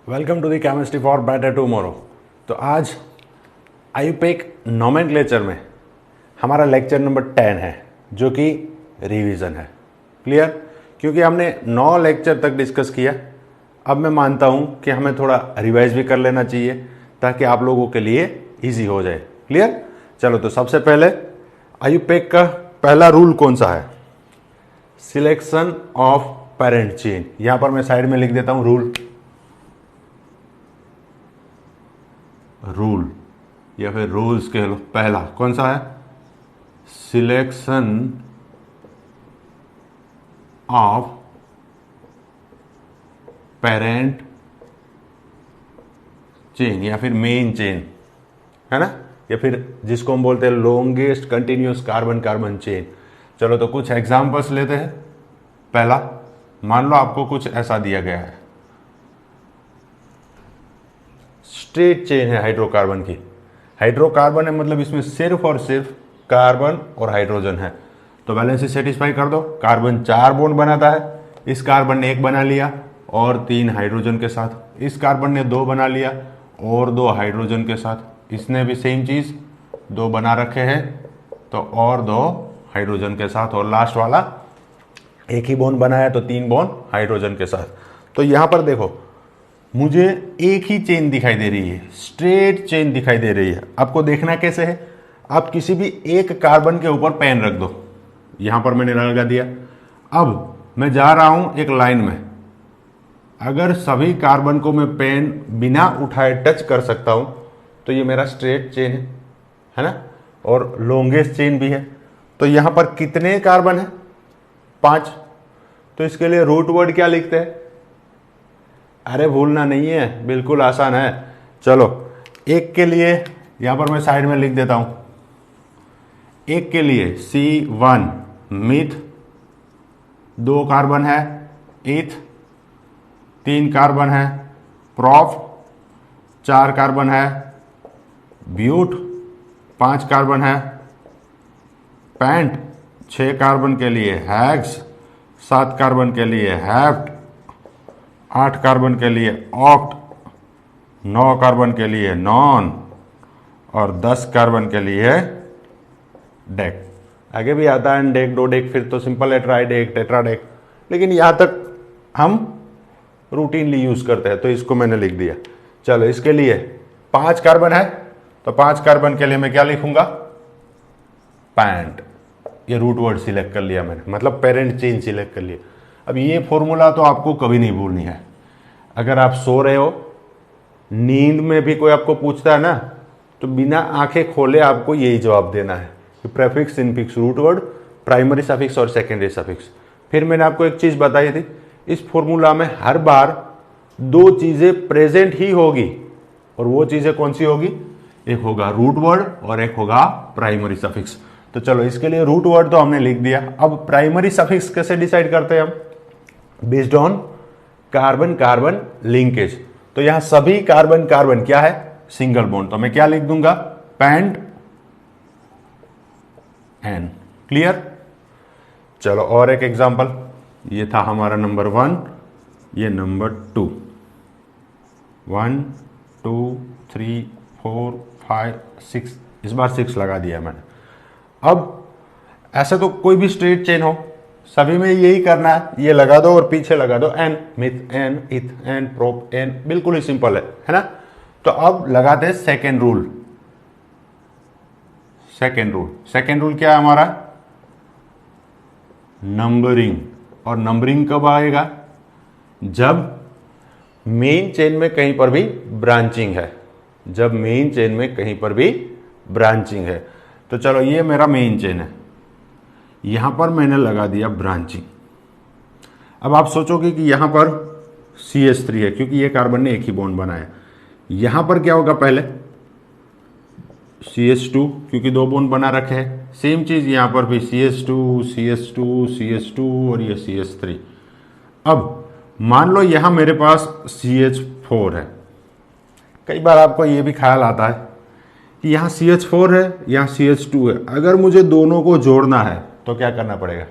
Welcome to the chemistry for better tomorrow. तो आज IUPAC nomenclature में हमारा लेक्चर नंबर 10 है, जो कि रिवीजन है। क्लियर? क्योंकि हमने 9 लेक्चर तक डिस्कस किया। अब मैं मानता हूं कि हमें थोड़ा रिवाइज भी कर लेना चाहिए ताकि आप लोगों के लिए इजी हो जाए। क्लियर? चलो, तो सबसे पहले आयुपेक का पहला रूल कौन सा है? Selection of parent chain. यहां पर मैं साइड में लिख देता हूं रूल या फिर रूल्स कह लो। पहला कौन सा है? सिलेक्शन ऑफ पेरेंट चेन या फिर मेन चेन, है ना, या फिर जिसको हम बोलते हैं longest continuous carbon carbon chain. चलो, तो कुछ एग्जांपल्स लेते हैं। पहला, मान लो आपको कुछ ऐसा दिया गया है, स्ट्रेट चेन है हाइड्रोकार्बन की। हाइड्रोकार्बन है मतलब इसमें सिर्फ और सिर्फ कार्बन और हाइड्रोजन है, तो वैलेंसी सेटिस्फाई कर दो। कार्बन 4 बॉन्ड बनाता है, इस कार्बन ने 1 बना लिया और 3 हाइड्रोजन के साथ। इस कार्बन ने 2 बना लिया और 2 हाइड्रोजन के साथ। इसने भी सेम चीज 2 बना रखे हैं तो और 2 हाइड्रोजन के साथ, और लास्ट वाला 1 ही बॉन्ड बनाया तो 3 बॉन्ड हाइड्रोजन के साथ। तो यहां पर देखो, मुझे एक ही चेन दिखाई दे रही है, स्ट्रेट चेन दिखाई दे रही है। आपको देखना कैसे है? आप किसी भी एक कार्बन के ऊपर पेन रख दो। यहां पर मैंने लगा दिया। अब मैं जा रहा हूं एक लाइन में। अगर सभी कार्बन को मैं पेन बिना उठाए टच कर सकता हूं तो ये मेरा स्ट्रेट चेन है ना, और लॉन्गेस्ट चेन भी है। तो यहां पर कितने कार्बन है? 5। तो इसके लिए रूट वर्ड क्या लिखते हैं? अरे भूलना नहीं है, बिल्कुल आसान है। चलो, एक के लिए यहां पर मैं साइड में लिख देता हूं। एक के लिए C1 मिथ, 2 कार्बन है इथ, 3 कार्बन है प्रोप, 4 कार्बन है ब्यूट, 5 कार्बन है पेंट, 6 कार्बन के लिए हेक्स, 7 कार्बन के लिए हेप्ट, 8 कार्बन के लिए ऑक्ट, 9 कार्बन के लिए नॉन और 10 कार्बन के लिए डेक। आगे भी आता है डेक, डोडेक, फिर तो सिंपल है ट्राइडेक, टेट्राडेक, लेकिन यहां तक हम रूटीनली यूज करते हैं तो इसको मैंने लिख दिया। चलो, इसके लिए 5 कार्बन है तो 5 कार्बन के लिए मैं क्या लिखूंगा? पैंट। ये रूट वर्ड सिलेक्ट कर लिया मैंने, मतलब पेरेंट चेन सिलेक्ट कर लिया। अब ये फॉर्मूला तो आपको कभी नहीं भूलनी है। अगर आप सो रहे हो, नींद में भी कोई आपको पूछता है ना, तो बिना आंखें खोले आपको यही जवाब देना है कि prefix, infix, root word, primary suffix और सेकेंडरी सफिक्स। फिर मैंने आपको एक चीज बताई थी, इस फॉर्मूला में हर बार 2 चीजें प्रेजेंट ही होगी, और वो चीजें कौन सी होगी? एक होगा रूट वर्ड और एक होगा प्राइमरी सफिक्स। तो चलो, इसके लिए रूट वर्ड तो हमने लिख दिया। अब प्राइमरी सफिक्स कैसे डिसाइड करते हैं हम? Based on carbon carbon linkage. तो यहां सभी कार्बन कार्बन क्या है? Single bond. तो मैं क्या लिख दूंगा? Pentane. क्लियर? चलो, और एक एग्जांपल। ये था हमारा नंबर 1, ये नंबर 2। 1 2 3 4 5 6, इस बार 6 लगा दिया मैंने। अब ऐसे तो कोई भी स्ट्रेट चेन हो, सभी में यही करना है, ये लगा दो और पीछे लगा दो एन, मिथ एन, इथ एन, प्रोप एन। बिल्कुल ही सिंपल है ना? तो अब लगाते हैं सेकेंड रूल। सेकेंड रूल क्या है हमारा? नंबरिंग। और नंबरिंग कब आएगा? जब मेन चेन में कहीं पर भी ब्रांचिंग है। जब मेन चेन में कहीं पर भी ब्रांचिंग है। तो चलो, ये मेरा मेन चेन है, यहां पर मैंने लगा दिया ब्रांचिंग। अब आप सोचोगे कि यहां पर CH3 है क्योंकि ये कार्बन ने 1 ही बॉन्ड बनाया। यहां पर क्या होगा? पहले CH2, क्योंकि 2 बॉन्ड बना रखे हैं। सेम चीज यहां पर भी CH2 CH2 CH2 और ये CH3। अब मान लो यहां मेरे पास CH4 है। कई बार आपको ये भी ख्याल आता है कि यहां CH4 है, यहां CH2 है। अगर मुझे दोनों को जोड़ना है तो क्या करना पड़ेगा?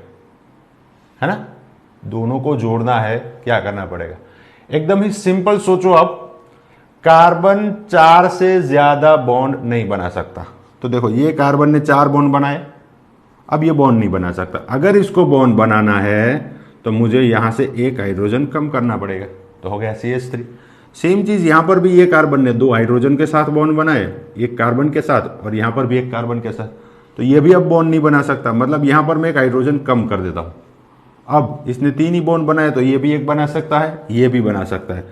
है ना, दोनों को जोड़ना है, क्या करना पड़ेगा? एकदम ही सिंपल सोचो आप, कार्बन 4 से ज्यादा बॉन्ड नहीं बना सकता। तो देखो ये कार्बन ने 4 बॉन्ड बनाए, अब ये बॉन्ड नहीं बना सकता। अगर इसको बॉन्ड बनाना है तो मुझे यहां से एक हाइड्रोजन कम करना पड़ेगा, तो हो गया CH3। सेम चीज यहां पर भी ये कार्बन ने 2 हाइड्रोजन के साथ बॉन्ड बनाए, एक कार्बन के साथ और यहां पर भी एक कार्बन के साथ, तो ये भी अब बॉन्ड नहीं बना सकता। मतलब यहां पर मैं एक हाइड्रोजन कम कर देता हूं। अब इसने 3 ही बॉन्ड बनाए, तो ये भी एक बना सकता है, ये भी बना सकता है।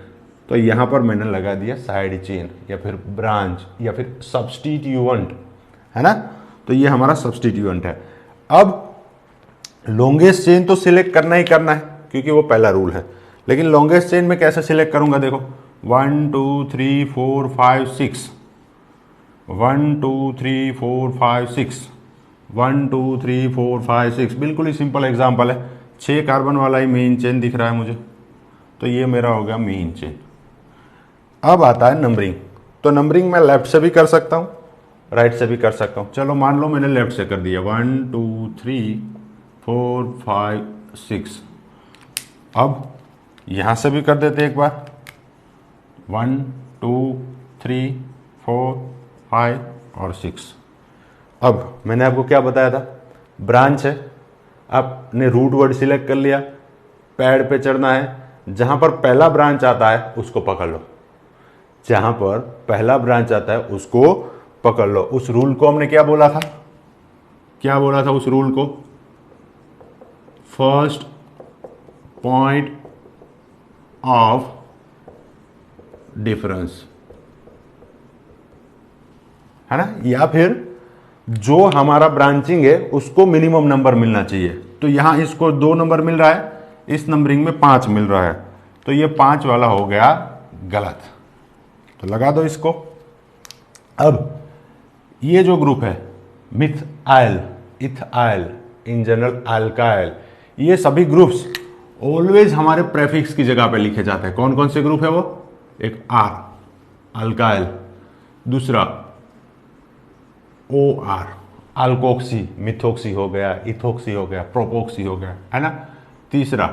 तो यहां पर मैंने लगा दिया साइड चेन या फिर ब्रांच या फिर सब्स्टिट्यूएंट, है ना। तो ये हमारा सब्स्टिट्यूएंट है। अब लॉन्गेस्ट चेन तो सिलेक्ट करना ही करना है क्योंकि वो पहला रूल है, लेकिन लॉन्गेस्ट चेन में कैसे सिलेक्ट करूंगा? देखो 1 2 3 4 5 6, 1 2 3 4 5 6, 1 2 3 4 5 6, बिल्कुल ही सिंपल एग्जांपल है। 6 कार्बन वाला ही मेन चेन दिख रहा है मुझे, तो ये मेरा हो गया मेन चेन। अब आता है नंबरिंग। तो नंबरिंग मैं लेफ्ट से भी कर सकता हूं, राइट से भी कर सकता हूं। चलो मान लो मैंने लेफ्ट से कर दिया 1 2 3 4 5 6। अब यहां से भी कर देते एक बार 1 2 3 4 5 और 6। अब मैंने आपको क्या बताया था? ब्रांच है। आपने रूट वर्ड सिलेक्ट कर लिया, पैड पे चढ़ना है, जहां पर पहला ब्रांच आता है उसको पकड़ लो, जहां पर पहला ब्रांच आता है उसको पकड़ लो। उस रूल को हमने क्या बोला था? क्या बोला था उस रूल को? फर्स्ट पॉइंट ऑफ डिफरेंस, है ना। या फिर जो हमारा ब्रांचिंग है उसको मिनिमम नंबर मिलना चाहिए। तो यहां इसको 2 नंबर मिल रहा है, इस नंबरिंग में 5 मिल रहा है, तो ये 5 वाला हो गया गलत। तो लगा दो इसको। अब ये जो ग्रुप है methyl, ethyl, in general alkyl, ये सभी ग्रुप्स ऑलवेज हमारे प्रेफिक्स की जगह पे लिखे जाते हैं। कौन कौन से ग्रुप है वो? एक आर अल्काइल, दूसरा OR अल्कोक्सी, मिथोक्सी हो गया, इथोक्सी हो गया, प्रोपोक्सी हो गया, है ना। तीसरा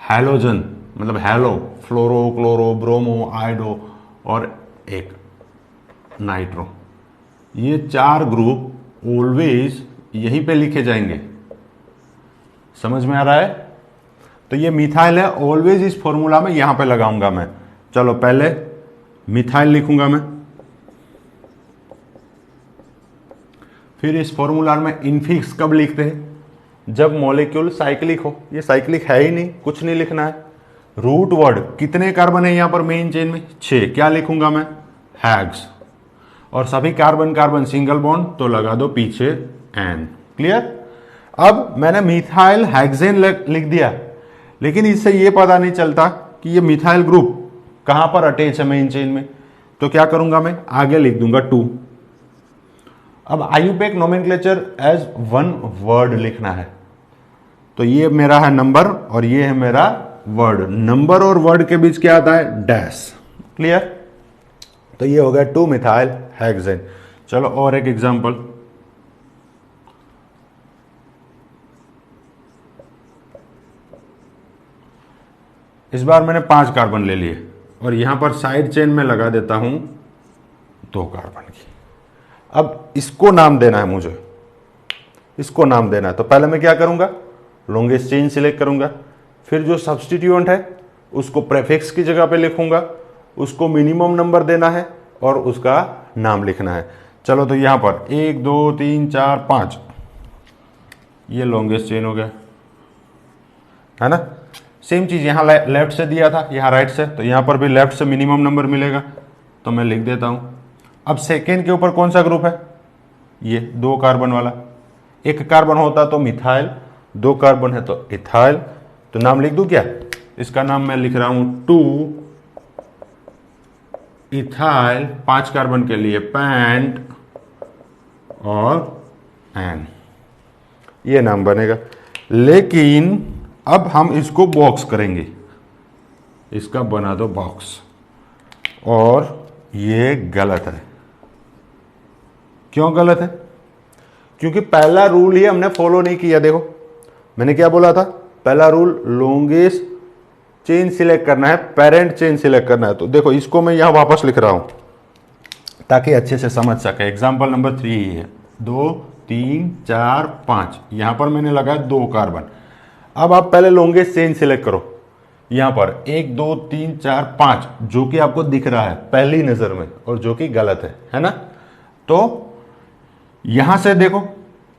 हैलोजन, मतलब हैलो, फ्लोरो, क्लोरो, ब्रोमो, आइडो और एक नाइट्रो। ये 4 ग्रुप ऑलवेज यहीं पे लिखे जाएंगे। समझ में आ रहा है? तो ये मिथाइल है, ऑलवेज इस फॉर्मूला में यहां पे लगाऊंगा मैं। चलो पहले मिथाइल लिखूंगा मैं, फिर इस फॉर्मूला में इनफिक्स कब लिखते हैं? जब मॉलिक्यूल साइक्लिक हो। ये साइक्लिक है ही नहीं, कुछ नहीं लिखना है। रूट वर्ड, कितने कार्बन है यहां पर मेन चेन में? 6। क्या लिखूंगा मैं? हैग्स। और सभी कार्बन कार्बन सिंगल बॉन्ड, तो लगा दो पीछे एन। क्लियर? अब मैंने मिथाइल हेक्सेन लिख दिया, लेकिन इससे ये पता नहीं चलता कि ये मिथाइल ग्रुप कहां पर अटैच है मेन चेन में। तो क्या करूंगा मैं? आगे लिख दूंगा 2। अब आयुपेक नोमेनक्लेचर एज 1 वर्ड लिखना है, तो ये मेरा है नंबर और ये है मेरा वर्ड। नंबर और वर्ड के बीच क्या आता है? डैश। क्लियर? तो ये हो गया 2 मिथाइल हेक्सेन। चलो और एक एग्जांपल, इस बार मैंने 5 कार्बन ले लिए और यहां पर साइड चेन में लगा देता हूं 2 कार्बन की। अब इसको नाम देना है मुझे, इसको नाम देना है। तो पहले मैं क्या करूंगा? लॉन्गेस्ट चेन सिलेक्ट करूंगा, फिर जो सब्स्टिट्यूएंट है उसको प्रेफिक्स की जगह पे लिखूंगा, उसको मिनिमम नंबर देना है और उसका नाम लिखना है। चलो तो यहां पर 1 2 3 4 5, ये लॉन्गेस्ट चेन हो गया, है ना। सेम चीज यहां लेफ्ट से दिया था, यहां राइट से, तो यहां पर भी लेफ्ट से मिनिमम नंबर मिलेगा, तो मैं लिख देता हूं। अब सेकेंड के ऊपर कौन सा ग्रुप है? ये 2 कार्बन वाला। 1 कार्बन होता तो मिथाइल, 2 कार्बन है तो इथाइल, तो नाम लिख दूं क्या? इसका नाम मैं लिख रहा हूं 2 इथाइल, 5 कार्बन के लिए पैंट और एन, ये नाम बनेगा। लेकिन अब हम इसको बॉक्स करेंगे, इसका बना दो बॉक्स, और ये गलत है। क्यों गलत है? क्योंकि पहला रूल ही हमने फॉलो नहीं किया। देखो मैंने क्या बोला था? पहला रूल लॉन्गेस्ट चेन सिलेक्ट करना है, पेरेंट चेन सिलेक्ट करना है। तो देखो इसको मैं यहाँ वापस लिख रहा हूँ ताकि अच्छे से समझ सके। एग्जाम्पल नंबर 3 ही है, 2 3 4 5, यहाँ पर मैंने लगाया 2 कार्बन। अब आप पहले लॉन्गेस्ट चेन सिलेक्ट करो, यहाँ पर 1 2 3 4 5 जो कि आपको दिख रहा है पहली नज़र में और जो कि गलत है ना। तो यहाँ से देखो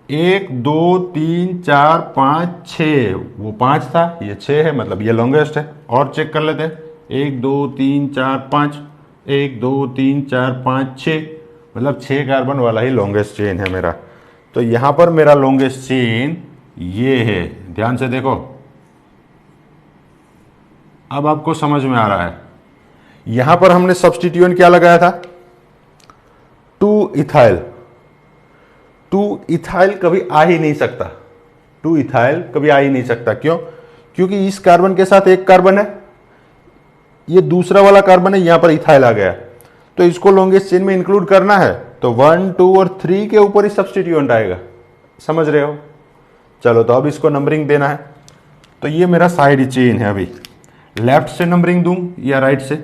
1 2 3 4 5 6, वो 5 था, ये 6 है, मतलब ये लॉन्गेस्ट है। और चेक कर लेते हैं, 1 2 3 4 5, 1 2 3 4 5 6, मतलब 6 कार्बन वाला ही लॉन्गेस्ट चेन है मेरा। तो यहाँ पर मेरा लॉन्गेस्ट चेन ये है, ध्यान से देखो। अब आपको समझ में आ रहा है। यहां पर हमने सब्स्टिट्यूएंट क्या लगाया था, 2 इथाइल। 2 इथाइल कभी आ ही नहीं सकता, 2 इथाइल कभी आ ही नहीं सकता। क्यों? क्योंकि इस कार्बन के साथ एक कार्बन है, ये दूसरा वाला कार्बन है, यहां पर इथाइल आ गया, तो इसको लॉन्गेस्ट चेन में इंक्लूड करना है। तो 1 2 और 3 के ऊपर ही सब्स्टिट्यूएंट आएगा, समझ रहे हो। चलो तो अब इसको नंबरिंग देना है। तो ये मेरा साइड चेन है, अभी लेफ्ट से नंबरिंग दूं या राइट से।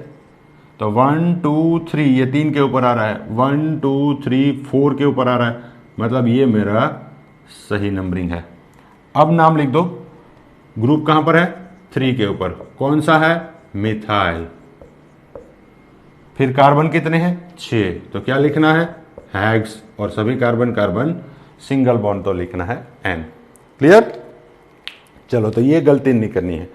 तो 1 2 3 ये 3 के ऊपर आ रहा है, 1 2 3 4 के ऊपर आ रहा है, मतलब ये मेरा सही नंबरिंग है। अब नाम लिख दो, ग्रुप कहां पर है, 3 के ऊपर, कौन सा है, मिथाइल। फिर कार्बन कितने हैं, 6, तो क्या लिखना है, हेक्स। और सभी कार्बन कार्बन सिंगल बॉन्ड तो लिखना है N। क्लियर? चलो तो ये गलती नहीं करनी है।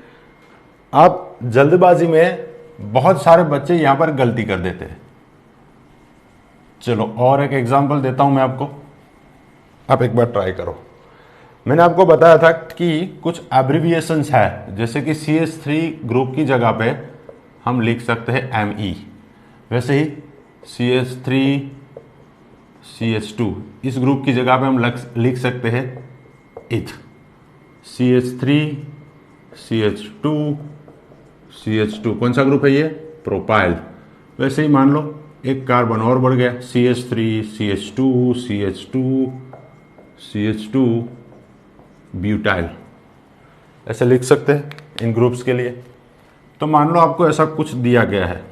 आप जल्दबाजी में बहुत सारे बच्चे यहां पर गलती कर देते हैं। चलो और एक एग्जांपल देता हूं मैं आपको, आप एक बार ट्राई करो। मैंने आपको बताया था कि कुछ एब्रिविएशंस है, जैसे कि CH3 ग्रुप की जगह पे हम लिख सकते हैं Me, वैसे ही CH3 CH2 इस ग्रुप की जगह पे हम लिख सकते हैं इथ। CH3 CH2 CH2 कौन सा ग्रुप है ये, प्रोपाइल। वैसे ही मान लो एक कार्बन और बढ़ गया, CH3 CH2 CH2 CH2 butyl, ऐसे लिख सकते हैं इन ग्रुप्स के लिए। तो मान लो आपको ऐसा कुछ दिया गया है,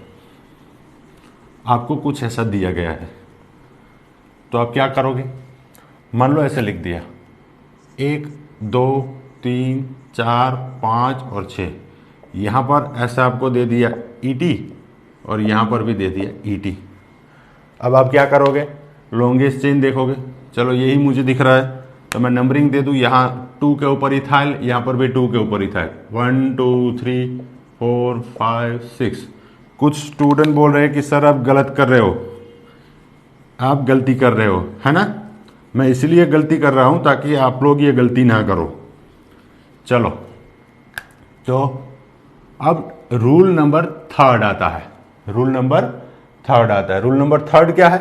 आपको कुछ ऐसा दिया गया है, तो आप क्या करोगे। मान लो ऐसे लिख दिया 1 2 3 4 5 और 6, यहाँ पर ऐसा आपको दे दिया ET और यहाँ पर भी दे दिया ET। अब आप क्या करोगे, लॉन्गेस्ट चेन देखोगे। चलो यही मुझे दिख रहा है, तो मैं नंबरिंग दे दूँ, यहाँ 2 के ऊपर इथाइल, यहाँ पर भी 2 के ऊपर इथाइल, 1 2 3 4 5 6। कुछ स्टूडेंट बोल रहे हैं कि सर आप गलत कर रहे हो, आप गलती कर रहे हो, है ना। मैं इसलिए गलती कर रहा हूं ताकि आप लोग ये गलती ना करो। चलो तो अब रूल नंबर 3 आता है, रूल नंबर 3 आता है। रूल नंबर 3 क्या है,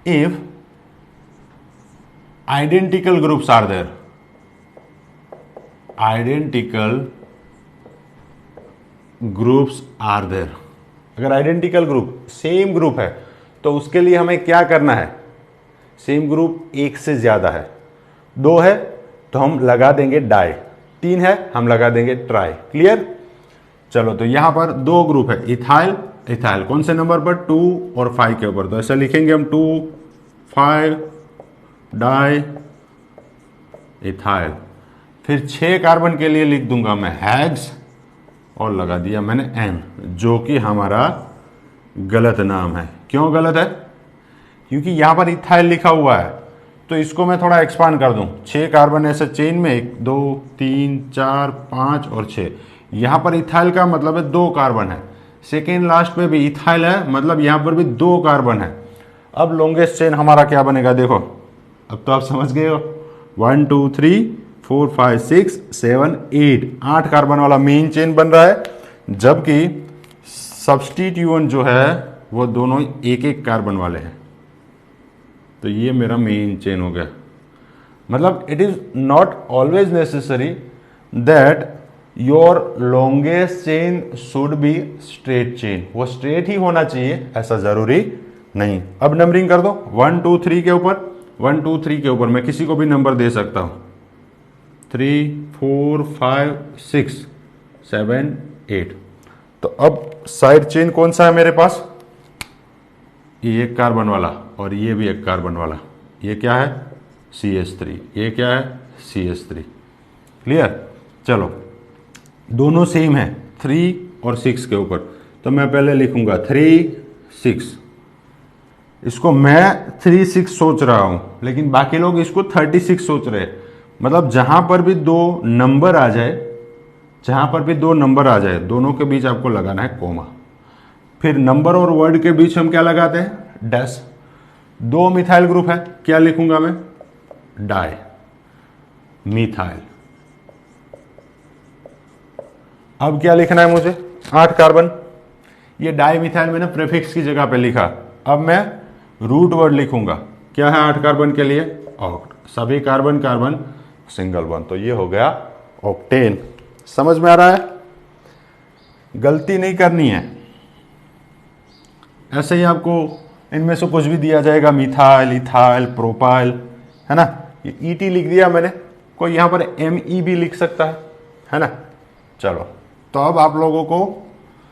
if identical groups are there, identical groups are there, अगर आइडेंटिकल ग्रुप सेम ग्रुप है तो उसके लिए हमें क्या करना है, सेम ग्रुप 1 से ज्यादा है, 2 है तो हम लगा देंगे डाई, 3 है हम लगा देंगे ट्राई। क्लियर? चलो तो यहां पर 2 ग्रुप है, इथाइल इथाइल कौन से नंबर पर, 2 और 5 के ऊपर, तो ऐसा लिखेंगे हम 2 5 डाई इथाइल। फिर 6 कार्बन के लिए लिख दूंगा मैं हेक्स और लगा दिया मैंने N, जो कि हमारा गलत नाम है। क्यों गलत है? क्योंकि यहां पर इथाइल लिखा हुआ है, तो इसको मैं थोड़ा एक्सपांड कर दूं, 6 कार्बन ऐसे चेन में 1 2 3 4 5 और 6, यहां पर इथाइल का मतलब है 2 कार्बन है, सेकेंड लास्ट में भी इथाइल है, मतलब यहां पर भी 2 कार्बन है। अब लॉन्गेस्ट चेन हमारा क्या बनेगा, देखो अब तो आप समझ गए हो, 1 2 3 4 5 6 7 8, 8 कार्बन वाला मेन चेन बन रहा है, जबकि सब्स्टिट्यूएंट जो है वो दोनों एक एक कार्बन वाले हैं। तो ये मेरा मेन चेन हो गया। मतलब it is not always necessary that your longest chain should be straight chain, वो स्ट्रेट ही होना चाहिए ऐसा जरूरी नहीं। अब नंबरिंग कर दो 1 2 3 के ऊपर, 1 2 3 के ऊपर मैं किसी को भी नंबर दे सकता हूं, 3 4 5 6 7 8। तो अब साइड चेन कौन सा है मेरे पास? ये एक कार्बन वाला और ये भी एक कार्बन वाला। ये क्या है? CH3। ये क्या है? CH3। क्लियर? चलो, दोनों सेम है 3 और 6 के ऊपर। तो मैं पहले लिखूंगा 3 6। इसको मैं 3 6 सोच रहा हूं, लेकिन बाकी लोग इसको 36 सोच रहे हैं। मतलब जहां पर भी दो नंबर आ जाए, जहां पर भी दो नंबर आ जाए, दोनों के बीच आपको लगाना है कोमा। फिर नंबर और वर्ड के बीच हम क्या लगाते हैं? डैश। 2 मिथाइल ग्रुप है, क्या लिखूंगा मैं? Di methyl. अब क्या लिखना है मुझे? 8 कार्बन। ये डाई मिथाइल मैंने प्रीफिक्स की जगह पे लिखा। अब मैं रूट वर्ड लिखूंगा। क्या है 8 कार्बन के लिए? ऑक्ट। सभी कार्बन कार्बन सिंगल बॉन्ड। तो ये हो गया ऑक्टेन। समझ में आ रहा है? गलती नहीं करनी है। ऐसे ही आपको इनमें से कुछ भी दिया जाएगा, मिथाइल, इथाइल, प्रोपाइल, है ना। ये ईटी लिख दिया मैंने, कोई यहां पर ME भी लिख सकता है ना। चलो, तो अब आप लोगों को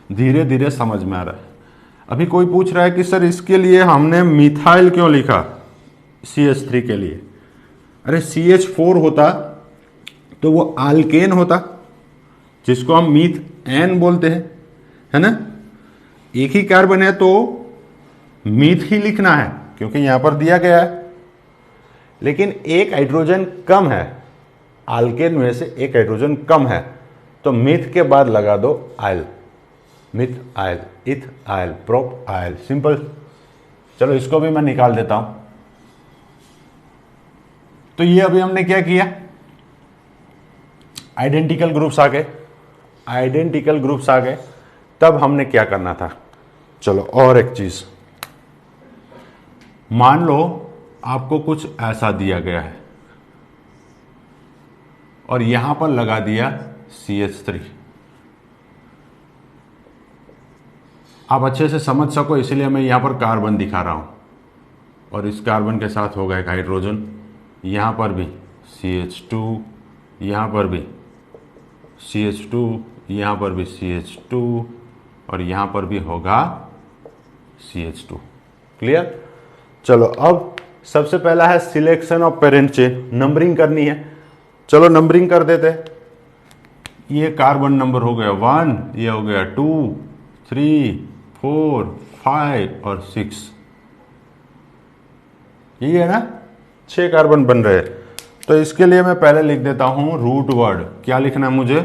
धीरे धीरे समझ में आ रहा है। अभी कोई पूछ रहा है कि सर इसके लिए हमने मिथाइल क्यों लिखा CH3 के लिए? अरे CH4 होता तो वो आल्केन होता, जिसको हम मीथ एन बोलते हैं, है ना। एक ही कार्बन है तो मीथ ही लिखना है, क्योंकि यहां पर दिया गया है। लेकिन एक हाइड्रोजन कम है, आल्केन में से एक हाइड्रोजन कम है, तो मीथ के बाद लगा दो आयल। मिथ आयल, इथ आयल, प्रोप आयल, सिंपल। चलो, इसको भी मैं निकाल देता हूं। तो ये अभी हमने क्या किया? आइडेंटिकल ग्रुप्स आ गए, आइडेंटिकल ग्रुप्स आ गए। तब हमने क्या करना था? चलो, और एक चीज, मान लो आपको कुछ ऐसा दिया गया है और यहां पर लगा दिया CH3। आप अच्छे से समझ सको इसलिए मैं यहां पर कार्बन दिखा रहा हूं, और इस कार्बन के साथ होगा एक हाइड्रोजन। यहां पर भी CH2, यहां पर भी CH2, यहां पर भी CH2, और यहां पर भी होगा CH2। क्लियर? चलो, अब सबसे पहला है selection of parent chain. Numbering करनी है। चलो, नंबरिंग कर देते हैं। ये कार्बन नंबर हो गया 1, ये हो गया 2, 3, 4, 5 और 6। यही है ना, 6 कार्बन बन रहे हैं। तो इसके लिए मैं पहले लिख देता हूं रूट वर्ड। क्या लिखना है मुझे?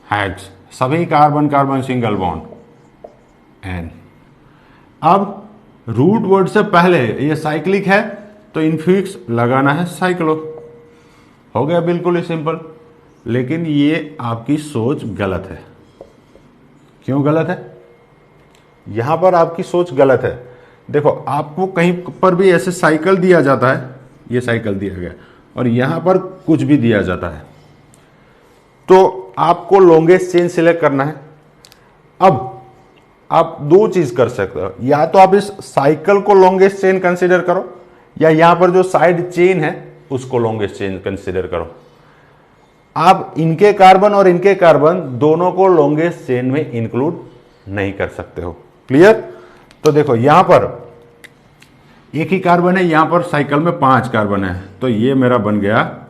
हेक्स। सभी carbon carbon single bond ane. अब रूट वर्ड से पहले ये साइक्लिक है तो इनफिक्स लगाना है साइक्लो। हो गया, बिल्कुल ही सिंपल। लेकिन ये आपकी सोच गलत है। क्यों गलत है? यहां पर आपकी सोच गलत है। देखो, आपको कहीं पर भी ऐसे साइकिल दिया जाता है, ये साइकिल दिया गया, और यहां पर कुछ भी दिया जाता है, तो आपको लॉन्गेस्ट चेन सिलेक्ट करना है। अब आप दो चीज कर सकते हो, या तो आप इस साइकिल को लॉन्गेस्ट चेन कंसीडर करो, या यहां पर जो साइड चेन है उसको लॉन्गेस्ट चेन कंसीडर करो। आप इनके कार्बन और इनके कार्बन दोनों को लॉन्गेस्ट चेन में इंक्लूड नहीं कर सकते हो। क्लियर? तो देखो, यहां पर एक ही कार्बन है, यहां पर साइकिल में 5 कार्बन है, तो ये मेरा बन गया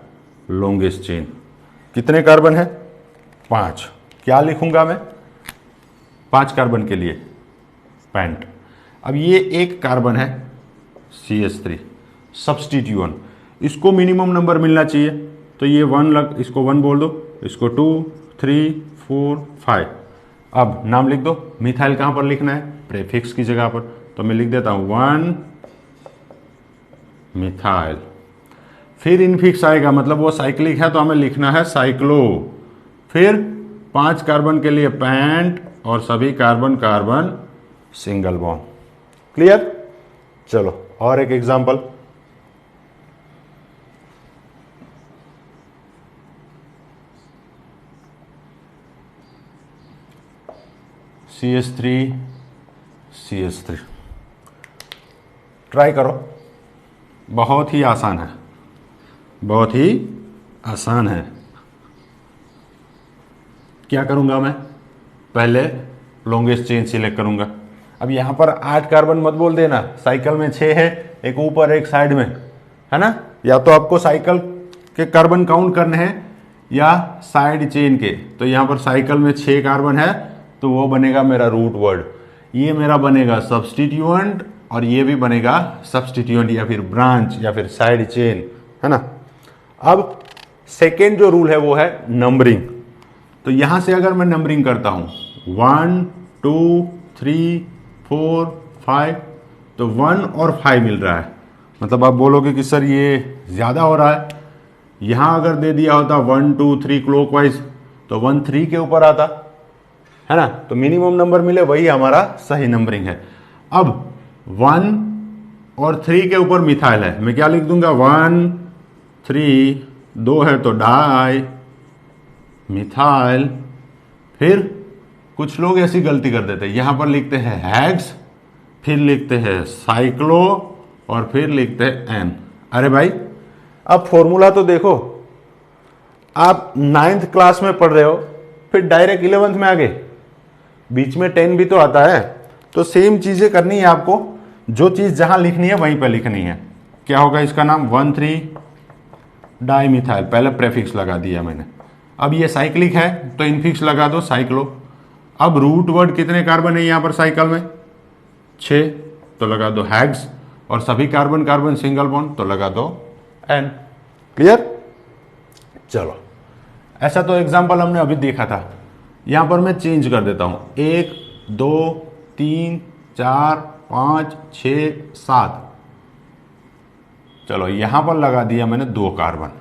लॉन्गेस्ट चेन। कितने कार्बन है? 5। क्या लिखूंगा मैं 5 कार्बन के लिए? पेंट। अब ये एक कार्बन है CH3 सब्स्टिट्यूएंट, इसको मिनिमम नंबर मिलना चाहिए, तो ये 1 इसको 1 बोल दो, इसको 2, 3, 4, 5। अब नाम लिख दो। मिथाइल कहां पर लिखना है? प्रीफिक्स की जगह पर, तो मैं लिख देता हूं 1 मिथाइल। फिर इनफिक्स आएगा, मतलब वो साइक्लिक है तो हमें लिखना है साइक्लो। फिर 5 कार्बन के लिए पेंट, और सभी carbon carbon single bond. Clear? चलो, और एक एग्जांपल। CH3 CH3 ट्राई करो, बहुत ही आसान है, बहुत ही आसान है। क्या करूंगा मैं? पहले लॉन्गेस्ट चेन सिलेक्ट करूंगा। अब यहाँ पर 8 कार्बन मत बोल देना, साइकिल में 6 है, एक ऊपर एक साइड में, है ना। या तो आपको साइकिल के कार्बन काउंट करने हैं या साइड चेन के। तो यहाँ पर साइकिल में 6 कार्बन है तो वो बनेगा मेरा रूट वर्ड, ये मेरा बनेगा सब्स्टिट्यूएंट और ये भी बनेगा सब्स्टिट्यूएंट या फिर ब्रांच या फिर साइड चेन, है ना। अब सेकेंड जो रूल है वो है नंबरिंग। तो यहां से अगर मैं नंबरिंग करता हूं 1 2 3 4 5, तो 1 और 5 मिल रहा है। मतलब आप बोलोगे कि सर ये ज्यादा हो रहा है। यहां अगर दे दिया होता 1 2 3 क्लॉकवाइज तो 1 3 के ऊपर आता, है ना। तो मिनिमम नंबर मिले वही हमारा सही नंबरिंग है। अब 1 और 3 के ऊपर मिथाइल है, मैं क्या लिख दूंगा 1 3, 2 है तो डाई मिथाइल। फिर कुछ लोग ऐसी गलती कर देते हैं, यहां पर लिखते हैं हेक्स, फिर लिखते हैं साइक्लो और फिर लिखते हैं एन। अरे भाई अब फॉर्मूला तो देखो, आप 9th क्लास में पढ़ रहे हो फिर डायरेक्ट 11th में आ गए, बीच में 10 भी तो आता है। तो सेम चीजें करनी है आपको, जो चीज जहां लिखनी है वहीं पर लिखनी है। क्या होगा इसका नाम 1 3 डाइमिथाइल, पहले प्रेफिक्स लगा दिया मैंने। अब ये साइक्लिक है तो इनफिक्स लगा दो साइक्लो। अब रूट वर्ड कितने कार्बन है यहां पर साइकिल में 6, तो लगा दो हेक्स, और सभी कार्बन कार्बन सिंगल बॉन्ड तो लगा दो एन। क्लियर। चलो ऐसा तो एग्जांपल हमने अभी देखा था, यहां पर मैं चेंज कर देता हूं 1 2 3 4 5 6 7। चलो यहां पर लगा दिया मैंने 2 कार्बन,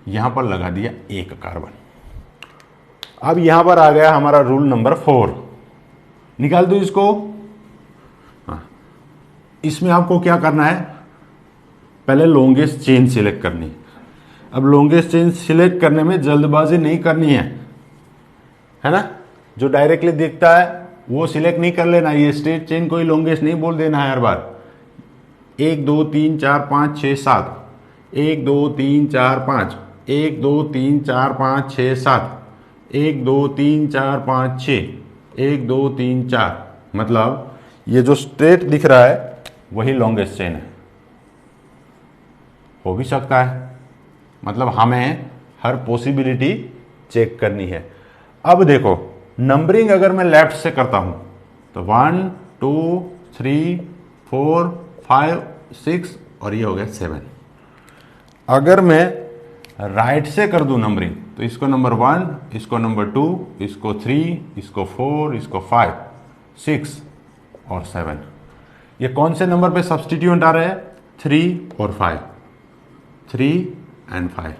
यहां पर लगा दिया 1 कार्बन। अब यहां पर आ गया हमारा रूल नंबर 4, निकाल दो इसको। हाँ, इसमें आपको क्या करना है, पहले लॉन्गेस्ट चेन सिलेक्ट करनी है। अब लॉन्गेस्ट चेन सिलेक्ट करने में जल्दबाजी नहीं करनी है ना। जो डायरेक्टली दिखता है वो सिलेक्ट नहीं कर लेना, ये स्ट्रेट चेन को ही लॉन्गेस्ट नहीं बोल देना है हर बार। 1 2 3 4 5 6 7, 1 2 3 4 5, 1 2 3 4 5 6 7, 1 2 3 4 5 6, 1 2 3 4। मतलब ये जो स्ट्रेट दिख रहा है वही लॉन्गेस्ट चेन है। हो भी सकता है, मतलब हमें हर पॉसिबिलिटी चेक करनी है। अब देखो नंबरिंग अगर मैं लेफ्ट से करता हूं तो 1 2 3 4 5 6 और ये हो गया 7। अगर मैं राइट से कर दूं नंबरिंग तो इसको नंबर 1, इसको नंबर 2, इसको 3, इसको 4, इसको 5 6 और 7। ये कौन से नंबर पे सब्स्टिट्यूएंट आ रहे हैं 3 और 5, 3 एंड 5।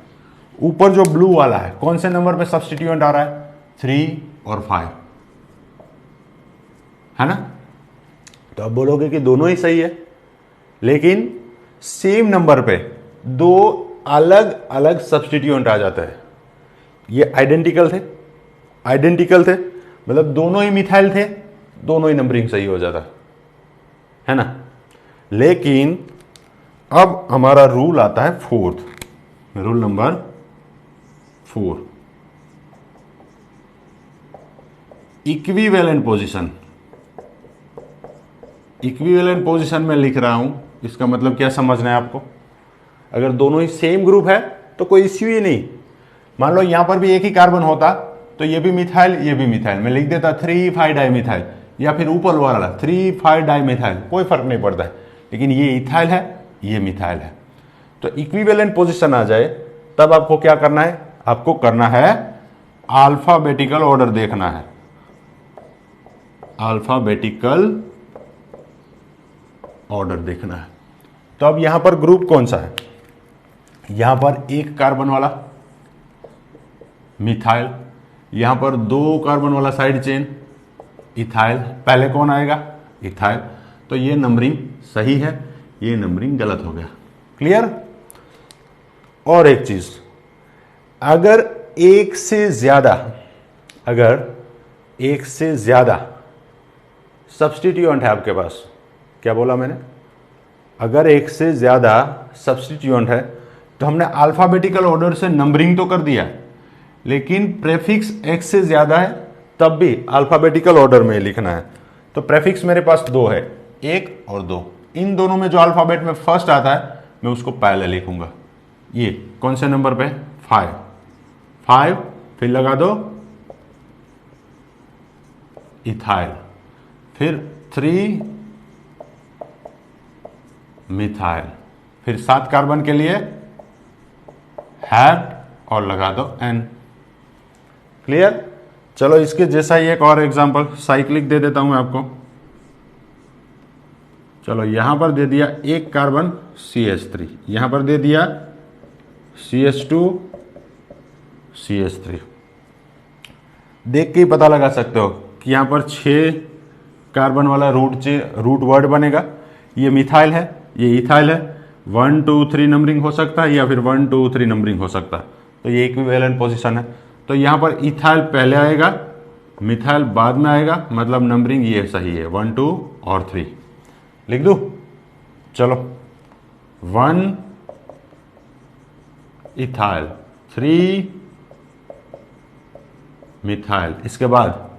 ऊपर जो ब्लू वाला है कौन से नंबर पे सब्स्टिट्यूएंट आ रहा है 3 और 5, है ना। तो अब बोलोगे कि दोनों ही सही है, लेकिन सेम नंबर पे 2 अलग अलग सब्स्टिट्यूएंट आ जाता है। ये आइडेंटिकल थे, मतलब दोनों ही मिथाइल थे, दोनों ही नंबरिंग सही हो जाता है ना। लेकिन अब हमारा रूल आता है 4th, rule number 4, equivalent position. Equivalent position में लिख रहा हूं, इसका मतलब क्या समझना है आपको। अगर दोनों ही सेम ग्रुप है तो कोई इश्यू ही नहीं। मान लो यहां पर भी एक ही कार्बन होता तो ये भी मिथाइल ये भी मिथाइल, मैं लिख देता 3 5 डाइमिथाइल, या फिर ऊपर वाला 3 5 डाइमिथाइल, कोई फर्क नहीं पड़ता है। लेकिन ये इथाइल है ये मिथाइल है, तो इक्विवेलेंट पोजीशन आ जाए तब आपको क्या करना है, आपको करना है अल्फाबेटिकल ऑर्डर देखना है। अल्फाबेटिकल ऑर्डर देखना है। तो अब यहां पर ग्रुप कौन सा है, यहां पर 1 कार्बन वाला मिथाइल, यहां पर 2 कार्बन वाला साइड चेन इथाइल। पहले कौन आएगा इथाइल। तो ये नंबरिंग सही है, ये नंबरिंग गलत हो गया। क्लियर। और एक चीज, अगर एक से ज्यादा सब्स्टिट्यूएंट है आपके पास, क्या बोला मैंने, अगर एक से ज्यादा सब्स्टिट्यूएंट है तो हमने अल्फाबेटिकल ऑर्डर से नंबरिंग तो कर दिया, लेकिन प्रेफिक्स एक से ज्यादा है तब भी अल्फाबेटिकल ऑर्डर में लिखना है। तो प्रेफिक्स मेरे पास दो है, 1 और 2। इन दोनों में जो अल्फाबेट में फर्स्ट आता है मैं उसको पहले लिखूंगा। ये कौन से नंबर पे? 5, फिर लगा दो इथाइल, फिर 3 मिथाइल, फिर 7 कार्बन के लिए हैड और लगा दो N। क्लियर? चलो इसके जैसा ही एक और एग्जांपल साइक्लिक दे देता हूं मैं आपको। चलो यहां पर दे दिया 1 कार्बन CH3, यहां पर दे दिया CH2 CH3। देख के ही पता लगा सकते हो कि यहां पर 6 कार्बन वाला रूट वर्ड बनेगा। ये मिथाइल है, ये इथाइल है। 1 2 3 नंबरिंग हो सकता है या फिर 1 2 3 नंबरिंग हो सकता है। तो ये इक्विवेलेंट पोजीशन है। तो यहां पर इथाइल पहले आएगा, मिथाइल बाद में आएगा, मतलब नंबरिंग ये सही है, 1 2 और 3। लिख दूं? चलो 1 इथाइल, 3 मिथाइल। इसके बाद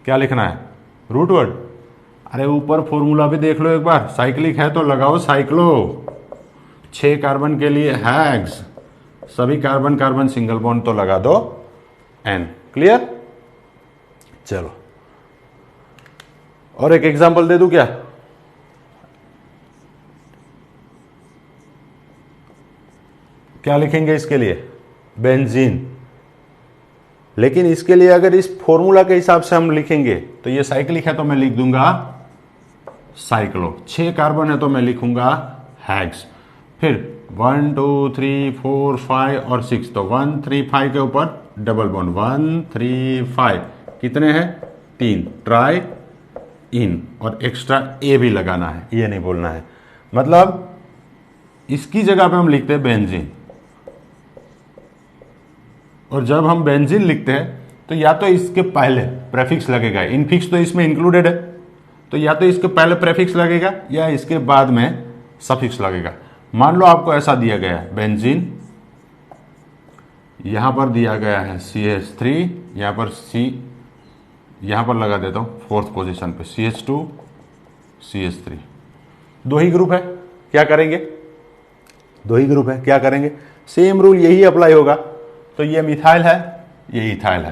क्या लिखना है? Root word. अरे ऊपर फॉर्मूला भी देख लो एक बार, साइक्लिक है तो लगाओ साइक्लो। 6 कार्बन के लिए हैग्स, सभी कार्बन कार्बन सिंगल बॉन्ड तो लगा दो N। क्लियर? चलो और एक एग्जांपल दे दूं क्या? क्या लिखेंगे इसके लिए? बेंजीन। लेकिन इसके लिए अगर इस फॉर्मूला के हिसाब से हम लिखेंगे तो ये साइक्लिक है तो मैं लिख दूंगा साइक्लो। 6 कार्बन है तो मैं लिखूंगा हैग्स। फिर 1 2 3 4 5 और 6, तो 1 3 5 के ऊपर डबल बॉन्ड, 1 3 5 कितने हैं? 3। ट्राई इन और एक्स्ट्रा ए भी लगाना है, ये नहीं बोलना है। मतलब इसकी जगह पे हम लिखते हैं बेंजीन। और जब हम बेंजीन लिखते हैं तो या तो इसके पहले प्रेफिक्स लगेगा, इनफिक्स तो इसमें इंक्लूडेड है, तो या तो इसके पहले प्रेफिक्स लगेगा या इसके बाद में सफिक्स लगेगा। मान लो आपको ऐसा दिया गया है बेंजीन, यहां पर दिया गया है CH3, यहां पर यहां पर लगा देता हूं 4th पोजीशन पे CH2 CH3। 2 ही ग्रुप है, क्या करेंगे? 2 ही ग्रुप है, क्या करेंगे? सेम रूल यही अप्लाई होगा। तो ये मिथाइल है, ये इथाइल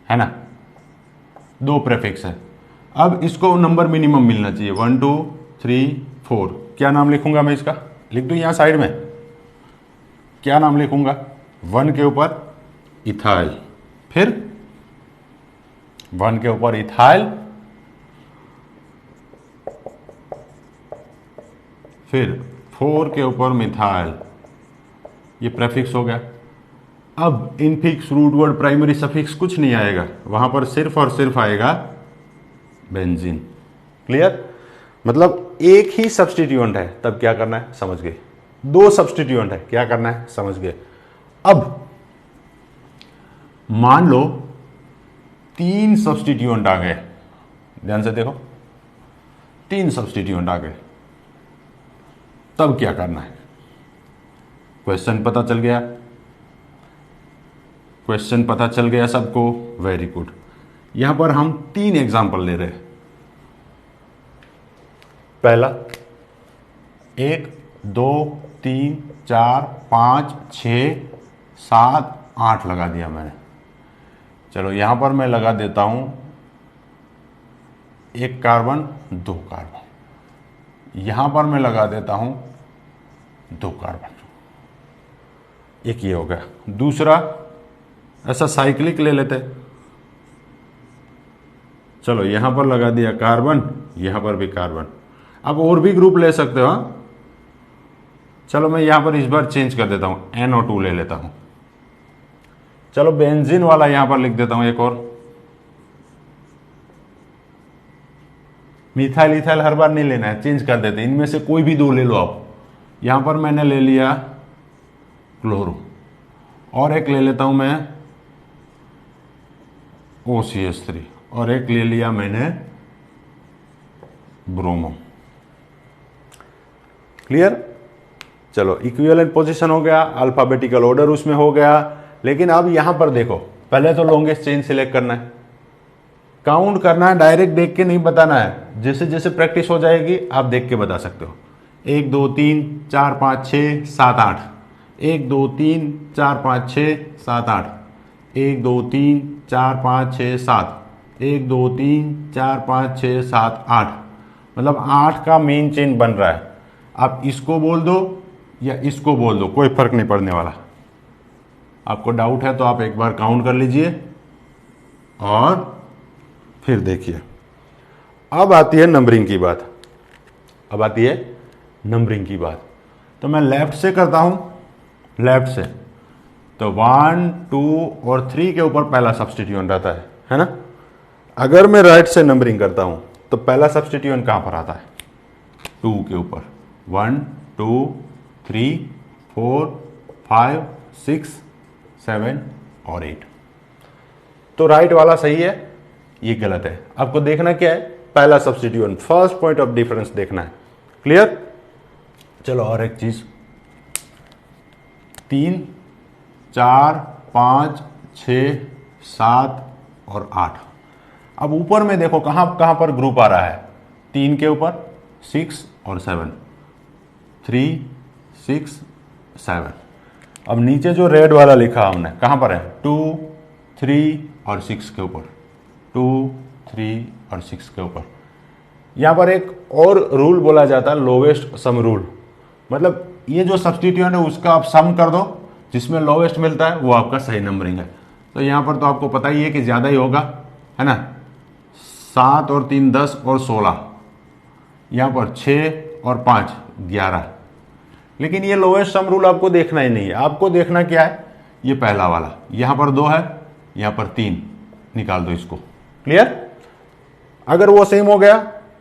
है ना? 2 प्रेफिक्स है। अब इसको नंबर मिनिमम मिलना चाहिए, 1 2 3 4। क्या नाम लिखूंगा मैं इसका? लिख दूं यहां साइड में? क्या नाम लिखूंगा? 1 के ऊपर इथाइल, फिर 1 के ऊपर इथाइल, फिर 4 के ऊपर मिथाइल। ये प्रेफिक्स हो गया। अब infix, root word, primary, suffix कुछ नहीं आएगा, वहां पर सिर्फ और सिर्फ आएगा बेंजीन। क्लियर? मतलब एक ही सब्स्टिट्यूएंट है, तब क्या करना है? समझ गए। 2 सब्स्टिट्यूएंट है, क्या करना है? समझ गए। अब मान लो 3 सब्स्टिट्यूएंट आ गए, ध्यान से देखो, 3 सब्स्टिट्यूएंट आ गए, तब क्या करना है? क्वेश्चन पता चल गया? क्वेश्चन पता चल गया सबको? Very good. यहां पर हम 3 एग्जाम्पल ले रहे हैं। पहला 1 2 3 4 5 6 7 8 लगा दिया मैंने। चलो यहां पर मैं लगा देता हूं 1 कार्बन 2 कार्बन, यहां पर मैं लगा देता हूं 2 कार्बन। एक ये हो गया। दूसरा ऐसा साइक्लिक ले लेते, चलो यहां पर लगा दिया कार्बन, यहां पर भी कार्बन। अब और भी ग्रुप ले सकते हो, हाँ? चलो मैं यहां पर इस बार चेंज कर देता हूं, NO2 ले लेता हूं। चलो बेंजीन वाला यहां पर लिख देता हूं एक और। मिथाइल इथाइल हर बार नहीं लेना है, चेंज कर देते, इनमें से कोई भी 2 ले लो आप। यहां पर मैंने ले लिया क्लोरो, और एक ले लेता हूं मैं OCH3, और एक ले लिया मैंने ब्रोमो। क्लियर? चलो इक्विवेलेंट पोजीशन हो गया, अल्फाबेटिकल ऑर्डर उसमें हो गया। लेकिन अब यहां पर देखो, पहले तो लॉन्गेस्ट चेन सिलेक्ट करना है, काउंट करना है, डायरेक्ट देख के नहीं बताना है। जैसे जैसे प्रैक्टिस हो जाएगी आप देख के बता सकते हो। 1 2 3 4 5 6 7 8, 1 2 3 4 5 6 7 8, 1 2 3 4 5 6 7, 1 2 3 4 5 6 7 8, मतलब 8 का मेन चेन बन रहा है। आप इसको बोल दो या इसको बोल दो, कोई फर्क नहीं पड़ने वाला। आपको डाउट है तो आप एक बार काउंट कर लीजिए और फिर देखिए। अब आती है नंबरिंग की बात, अब आती है नंबरिंग की बात। तो मैं लेफ्ट से करता हूं, लेफ्ट से तो 1 2 और 3 के ऊपर पहला सब्स्टिट्यूएंट रहता है ना। अगर मैं राइट से नंबरिंग करता हूं तो पहला सब्स्टिट्यूएंट कहां पर आता है? 2 के ऊपर। 1 2 3 4 5 6 7 और 8। तो राइट वाला सही है, ये गलत है। आपको देखना क्या है? पहला substituent, first point of difference देखना है। क्लियर? चलो और एक चीज, 3 4 5 6 7 और 8। अब ऊपर में देखो कहां कहां पर ग्रुप आ रहा है? 3 के ऊपर 6 और 7, 3 6 7। अब नीचे जो रेड वाला लिखा हमने कहां पर है? 2 3 और 6 के ऊपर, 2 3 और 6 के ऊपर। यहां पर एक और रूल बोला जाता है, लोवेस्ट सम रूल। मतलब ये जो सब्स्टिट्यूएंट है उसका आप सम कर दो, जिसमें लोवेस्ट मिलता है वो आपका सही नंबरिंग है। तो यहां पर तो आपको पता ही है कि ज्यादा ही होगा, है ना। 7 और 3 10 और 16, यहां पर 6 और 5 11। लेकिन ये लोएस्ट सम रूल आपको देखना ही नहीं है। आपको देखना क्या है? ये पहला वाला, यहां पर 2 है, यहां पर 3, निकाल दो इसको। क्लियर? अगर वो सेम हो गया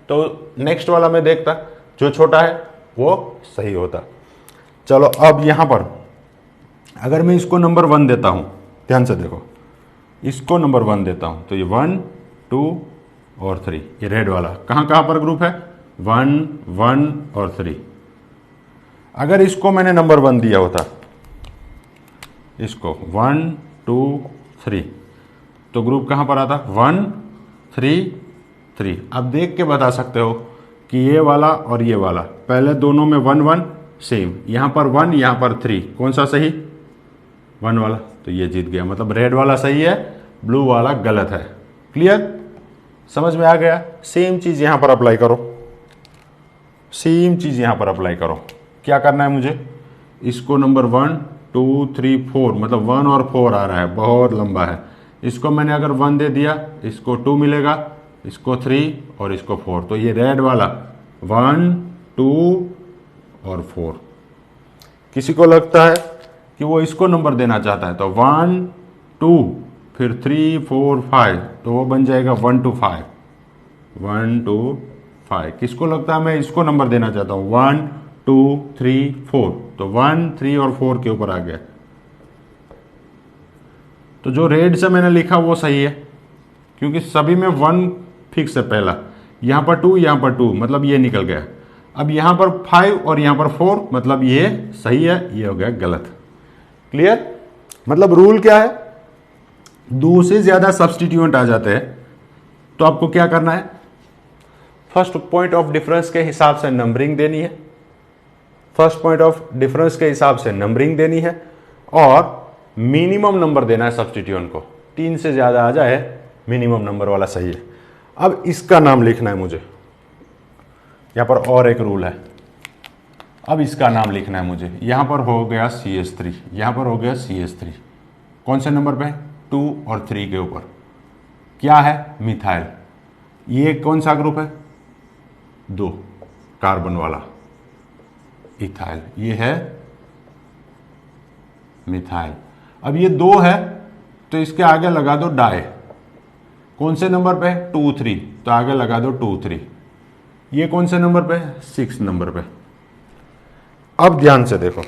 तो नेक्स्ट वाला मैं देखता, जो छोटा है वो सही होता। चलो अब यहां पर अगर मैं इसको नंबर 1 देता हूं, ध्यान से देखो, इसको नंबर 1 देता हूं तो ये 1 2 और 3, ये रेड वाला कहां कहां पर ग्रुप है? 1 1 और 3। अगर इसको मैंने नंबर 1 दिया होता, इसको 1 2 3, तो ग्रुप कहां पर आता? 1 3 3। अब देख के बता सकते हो कि ये वाला और ये वाला, पहले दोनों में 1 1 सेम, यहां पर 1 यहां पर 3, कौन सा सही? 1 वाला। तो ये जीत गया, मतलब रेड वाला सही है, ब्लू वाला गलत है। क्लियर? समझ में आ गया? सेम चीज यहां पर अप्लाई करो, सेम चीज यहां पर अप्लाई करो। क्या करना है मुझे? इसको नंबर 1 2 3 4, मतलब 1 और 4 आ रहा है, बहुत लंबा है। इसको मैंने अगर 1 दे दिया, इसको 2 मिलेगा, इसको 3 और इसको 4। तो ये रेड वाला 1 2 और 4। किसी को लगता है कि वो इसको नंबर देना चाहता है तो 1 2 फिर 3 4 5, तो वो बन जाएगा 1 2 5, 1 2 5। किसको लगता है मैं इसको नंबर देना चाहता हूँ 1 2 3 4, तो 1 3 और 4 के ऊपर आ गया। तो जो रेड से मैंने लिखा वो सही है, क्योंकि सभी में 1 फिक्स है पहला, यहां पर 2 यहां पर 2, मतलब ये निकल गया। अब यहां पर 5 और यहां पर 4, मतलब ये सही है, ये हो गया गलत। क्लियर? मतलब रूल क्या है? 2 से ज्यादा सब्स्टिट्यूएंट आ जाते हैं तो आपको क्या करना है? फर्स्ट पॉइंट ऑफ डिफरेंस के हिसाब से नंबरिंग देनी है, फर्स्ट पॉइंट ऑफ डिफरेंस के हिसाब से नंबरिंग देनी है, और मिनिमम नंबर देना है सब्स्टिट्यूएंट को। 3 से ज्यादा आ जाए, मिनिमम नंबर वाला सही है। अब इसका नाम लिखना है मुझे, यहां पर और एक रूल है। अब इसका नाम लिखना है मुझे, यहां पर हो गया CH3, यहां पर हो गया CH3, कौन से नंबर पे? 2 और 3 के ऊपर। क्या है? मिथाइल। ये कौन सा ग्रुप है? 2, कार्बन वाला, इथाइल। ये है मिथाइल। अब ये 2 है तो इसके आगे लगा दो डाई। कौन से नंबर पे? 2 3, तो आगे लगा दो 2 3। ये कौन से नंबर पे? 6 नंबर पे। अब ध्यान से देखो,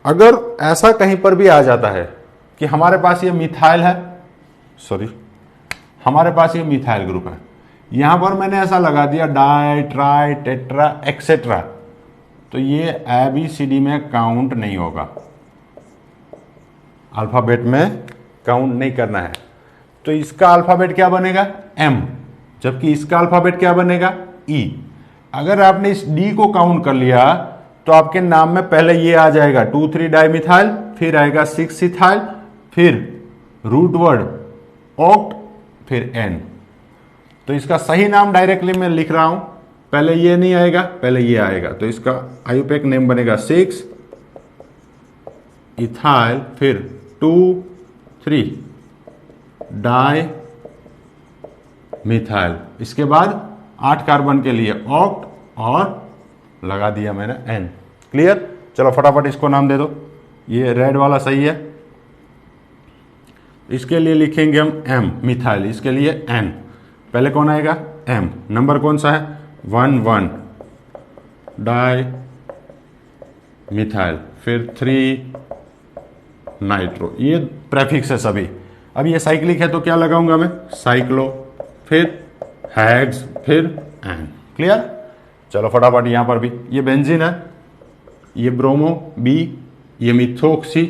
अगर ऐसा कहीं पर भी आ जाता है कि हमारे पास ये मिथाइल है, सॉरी, हमारे पास ये मिथाइल ग्रुप है, यहां पर मैंने ऐसा लगा दिया डाई ट्राई टेट्रा एक्सेट्रा, तो ये ABCD में काउंट नहीं होगा, अल्फाबेट में काउंट नहीं करना है। तो इसका अल्फ़ाबेट क्या बनेगा? M, जबकि इसका अल्फ़ाबेट क्या बनेगा? E। अगर आपने इस D को काउंट कर लिया तो आपके नाम में पहले ये आ जाएगा 2,3 डाइमिथाइल, फिर आएगा 6 इथाइल, फिर रूट वर्ड ऑक्ट, फिर N। तो इसका सही नाम डायरेक्टली मैं लिख रहा हूं, पहले ये नहीं आएगा, पहले ये आएगा। तो इसका आईयूपैक नेम बनेगा 6 इथाइल, फिर 2,3 डाई मिथाइल, इसके बाद 8 कार्बन के लिए ऑक्ट और लगा दिया मैंने N। क्लियर? चलो फटाफट इसको नाम दे दो। ये रेड वाला सही है, इसके लिए लिखेंगे हम M मिथाइल, इसके लिए N। पहले कौन आएगा? M। नंबर कौन सा है? 1,1 डाई मिथाइल, फिर 3 नाइट्रो। ये प्रेफिक्स है सभी। अब ये साइक्लिक है तो क्या लगाऊंगा मैं? साइक्लो, फिर हेक्स, फिर N। क्लियर? चलो फटाफट यहां पर भी ये बेंजीन है, ये ब्रोमो B, ये मिथोक्सी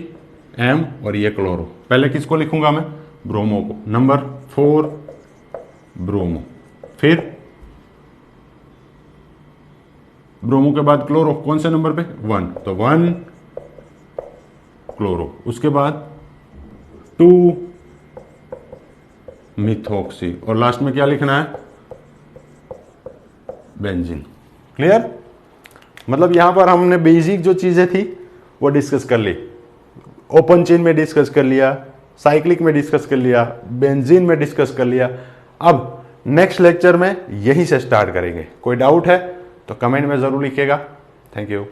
M और ये क्लोरो। पहले किसको लिखूंगा मैं? ब्रोमो को। नंबर 4 ब्रोमो, फिर ब्रोमो के बाद क्लोरो, कौन से नंबर पे? 1, तो 1 क्लोरो। उसके बाद 2 मिथोक्सी और लास्ट में क्या लिखना है? बेंजीन। क्लियर? मतलब यहां पर हमने बेसिक जो चीजें थी वो डिस्कस कर ली। ओपन चेन में डिस्कस कर लिया, साइक्लिक में डिस्कस कर लिया, बेंजीन में डिस्कस कर लिया। अब नेक्स्ट लेक्चर में यहीं से स्टार्ट करेंगे। कोई डाउट है तो कमेंट में जरूर लिखिएगा। Thank you.